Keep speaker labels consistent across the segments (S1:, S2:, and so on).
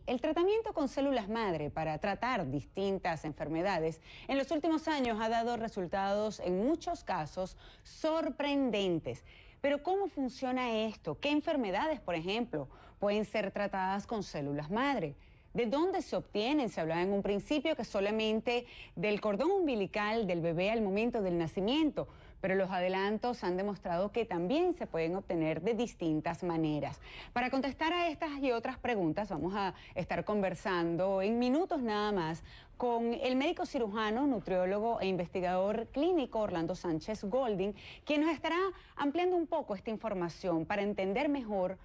S1: El tratamiento con células madre para tratar distintas enfermedades en los últimos años ha dado resultados en muchos casos sorprendentes. Pero ¿cómo funciona esto? ¿Qué enfermedades, por ejemplo, pueden ser tratadas con células madre? ¿De dónde se obtienen? Se hablaba en un principio que solamente del cordón umbilical del bebé al momento del nacimiento, pero los adelantos han demostrado que también se pueden obtener de distintas maneras. Para contestar a estas y otras preguntas vamos a estar conversando en minutos nada más con el médico cirujano, nutriólogo e investigador clínico Orlando Sánchez Golding, quien nos estará ampliando un poco esta información para entender mejor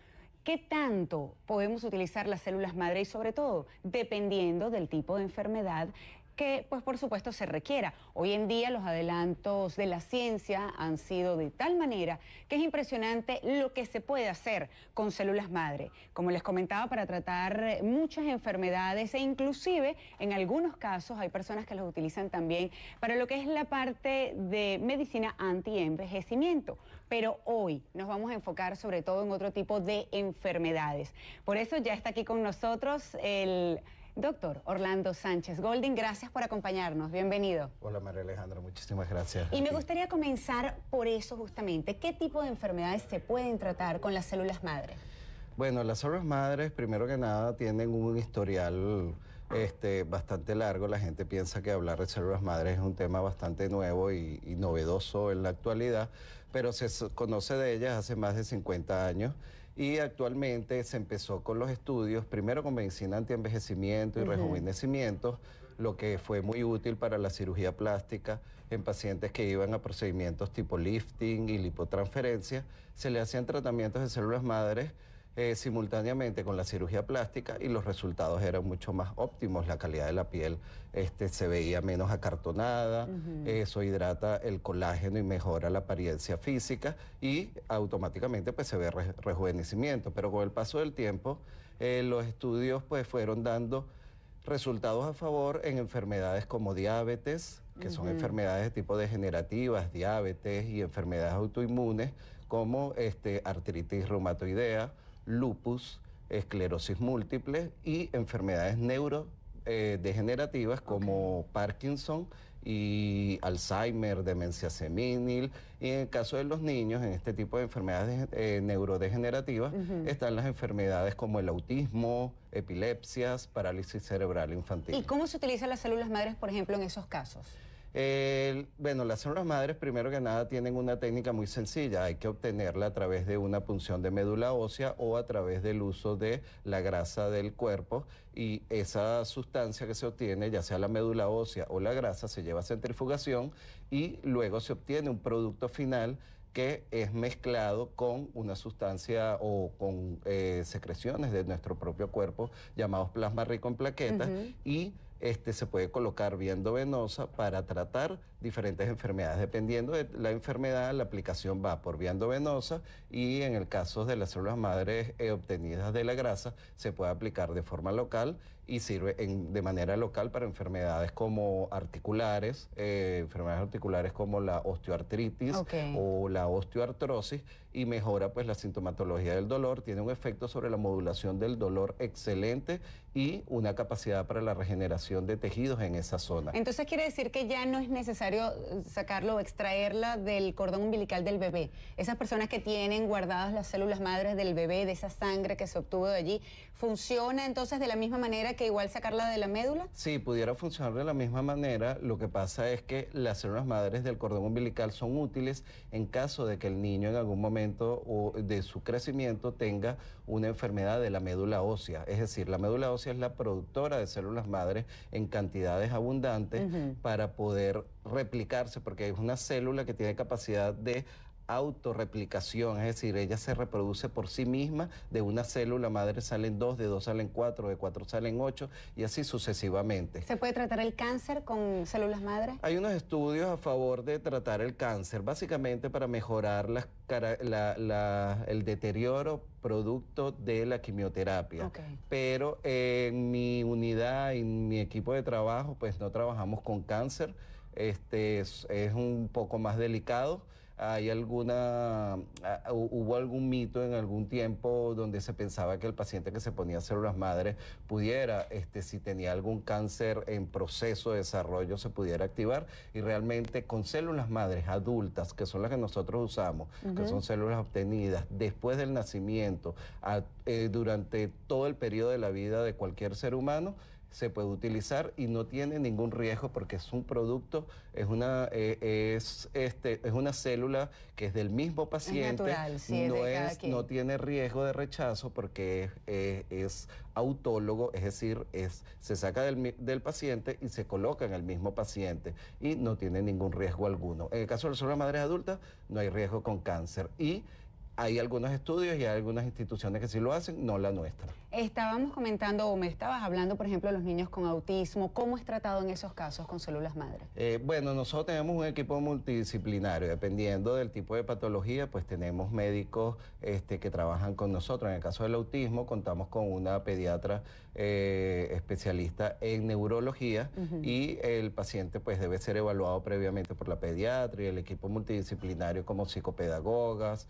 S1: ¿qué tanto podemos utilizar las células madre y sobre todo dependiendo del tipo de enfermedad que, pues por supuesto, se requiera? Hoy en día los adelantos de la ciencia han sido de tal manera que es impresionante lo que se puede hacer con células madre. Como les comentaba, para tratar muchas enfermedades e inclusive en algunos casos hay personas que los utilizan también para lo que es la parte de medicina anti-envejecimiento. Pero hoy nos vamos a enfocar sobre todo en otro tipo de enfermedades. Por eso ya está aquí con nosotros el doctor Orlando Sánchez Golding. Gracias por acompañarnos, bienvenido.
S2: Hola María Alejandra, muchísimas gracias.
S1: Y me gustaría comenzar por eso justamente. ¿Qué tipo de enfermedades se pueden tratar con las células madre?
S2: Bueno, las células madres, primero que nada, tienen un historial bastante largo. La gente piensa que hablar de células madres es un tema bastante nuevo y novedoso en la actualidad, pero se conoce de ellas hace más de 50 años y actualmente se empezó con los estudios, primero con medicina antienvejecimiento y rejuvenecimiento, lo que fue muy útil para la cirugía plástica en pacientes que iban a procedimientos tipo lifting y lipotransferencia. Se le hacían tratamientos de células madres simultáneamente con la cirugía plástica y los resultados eran mucho más óptimos. La calidad de la piel se veía menos acartonada, eso hidrata el colágeno y mejora la apariencia física y automáticamente pues se ve rejuvenecimiento. Pero con el paso del tiempo los estudios pues fueron dando resultados a favor en enfermedades como diabetes, que son enfermedades de tipo degenerativas, diabetes y enfermedades autoinmunes como artritis reumatoidea, lupus, esclerosis múltiple y enfermedades neurodegenerativas como Parkinson y Alzheimer, demencia senil. Y en el caso de los niños, en este tipo de enfermedades neurodegenerativas, están las enfermedades como el autismo, epilepsias, parálisis cerebral infantil.
S1: ¿Y cómo se utilizan las células madres, por ejemplo, en esos casos?
S2: Bueno, las células madres, primero que nada, tienen una técnica muy sencilla. Hay que obtenerla a través de una punción de médula ósea o a través del uso de la grasa del cuerpo. Y esa sustancia que se obtiene, ya sea la médula ósea o la grasa, se lleva a centrifugación y luego se obtiene un producto final que es mezclado con una sustancia o con secreciones de nuestro propio cuerpo llamados plasma rico en plaquetas y se puede colocar vía endovenosa para tratar diferentes enfermedades. Dependiendo de la enfermedad, la aplicación va por vía endovenosa y en el caso de las células madres obtenidas de la grasa, se puede aplicar de forma local y sirve de manera local para enfermedades como articulares, como la osteoartritis o la osteoartrosis y mejora pues la sintomatología del dolor, tiene un efecto sobre la modulación del dolor excelente y una capacidad para la regeneración de tejidos en esa zona.
S1: Entonces quiere decir que ya no es necesario sacarlo o extraerla del cordón umbilical del bebé. Esas personas que tienen guardadas las células madres del bebé, de esa sangre que se obtuvo de allí, ¿funciona entonces de la misma manera que igual sacarla de la médula?
S2: Sí, pudiera funcionar de la misma manera. Lo que pasa es que las células madres del cordón umbilical son útiles en caso de que el niño en algún momento de su crecimiento tenga una enfermedad de la médula ósea. Es decir, la médula ósea es la productora de células madres en cantidades abundantes para poder replicarse, porque es una célula que tiene capacidad de autorreplicación, es decir, ella se reproduce por sí misma. De una célula madre salen 2, de 2 salen 4, de 4 salen 8 y así sucesivamente.
S1: ¿Se puede tratar el cáncer con células madre?
S2: Hay unos estudios a favor de tratar el cáncer, básicamente para mejorar el deterioro producto de la quimioterapia. Pero en mi unidad, en mi equipo de trabajo, pues no trabajamos con cáncer. Es un poco más delicado. hubo algún mito en algún tiempo donde se pensaba que el paciente que se ponía células madres pudiera, si tenía algún cáncer en proceso de desarrollo, se pudiera activar, y realmente con células madres adultas, que son las que nosotros usamos, que son células obtenidas después del nacimiento, durante todo el periodo de la vida de cualquier ser humano, se puede utilizar y no tiene ningún riesgo porque es un producto, es una célula que es del mismo paciente,
S1: es natural, sí,
S2: no tiene riesgo de rechazo porque es autólogo, es decir, se saca del paciente y se coloca en el mismo paciente y no tiene ningún riesgo alguno. En el caso de las células madres adultas, no hay riesgo con cáncer y hay algunos estudios y hay algunas instituciones que sí lo hacen, no la nuestra.
S1: Estábamos comentando, o me estabas hablando, por ejemplo, de los niños con autismo. ¿Cómo es tratado en esos casos con células madre?
S2: Bueno, nosotros tenemos un equipo multidisciplinario. Dependiendo del tipo de patología, pues tenemos médicos que trabajan con nosotros. En el caso del autismo, contamos con una pediatra especialista en neurología y el paciente pues debe ser evaluado previamente por la pediatra y el equipo multidisciplinario como psicopedagogas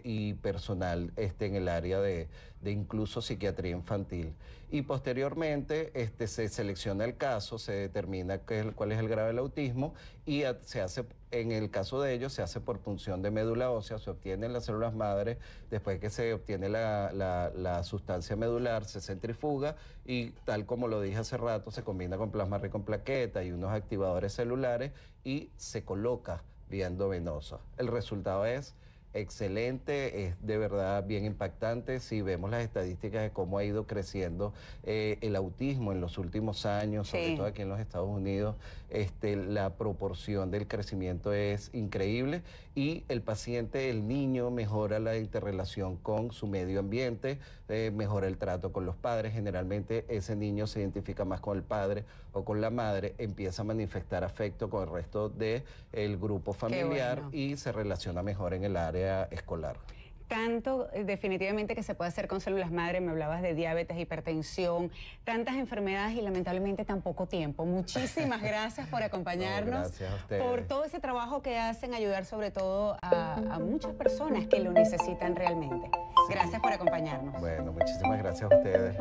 S2: y personal en el área de incluso psiquiatría infantil. Y posteriormente se selecciona el caso, se determina cuál es el grado del autismo y se hace, en el caso de ellos, se hace por punción de médula ósea, se obtienen las células madres, después que se obtiene la sustancia medular, se centrifuga y tal como lo dije hace rato, se combina con plasma rico en plaqueta y unos activadores celulares y se coloca vía endovenosa. El resultado es excelente, es de verdad bien impactante. Si vemos las estadísticas de cómo ha ido creciendo el autismo en los últimos años, sobre todo aquí en los Estados Unidos, la proporción del crecimiento es increíble y el paciente, el niño, mejora la interrelación con su medio ambiente, mejora el trato con los padres. Generalmente ese niño se identifica más con el padre o con la madre, empieza a manifestar afecto con el resto del grupo familiar y se relaciona mejor en el área escolar.
S1: Tanto definitivamente que se puede hacer con células madre, me hablabas de diabetes, hipertensión, tantas enfermedades y lamentablemente tan poco tiempo. Muchísimas gracias por acompañarnos,
S2: gracias a ustedes,
S1: por todo ese trabajo que hacen, ayudar sobre todo a muchas personas que lo necesitan realmente. Gracias por acompañarnos.
S2: Bueno, muchísimas gracias a ustedes.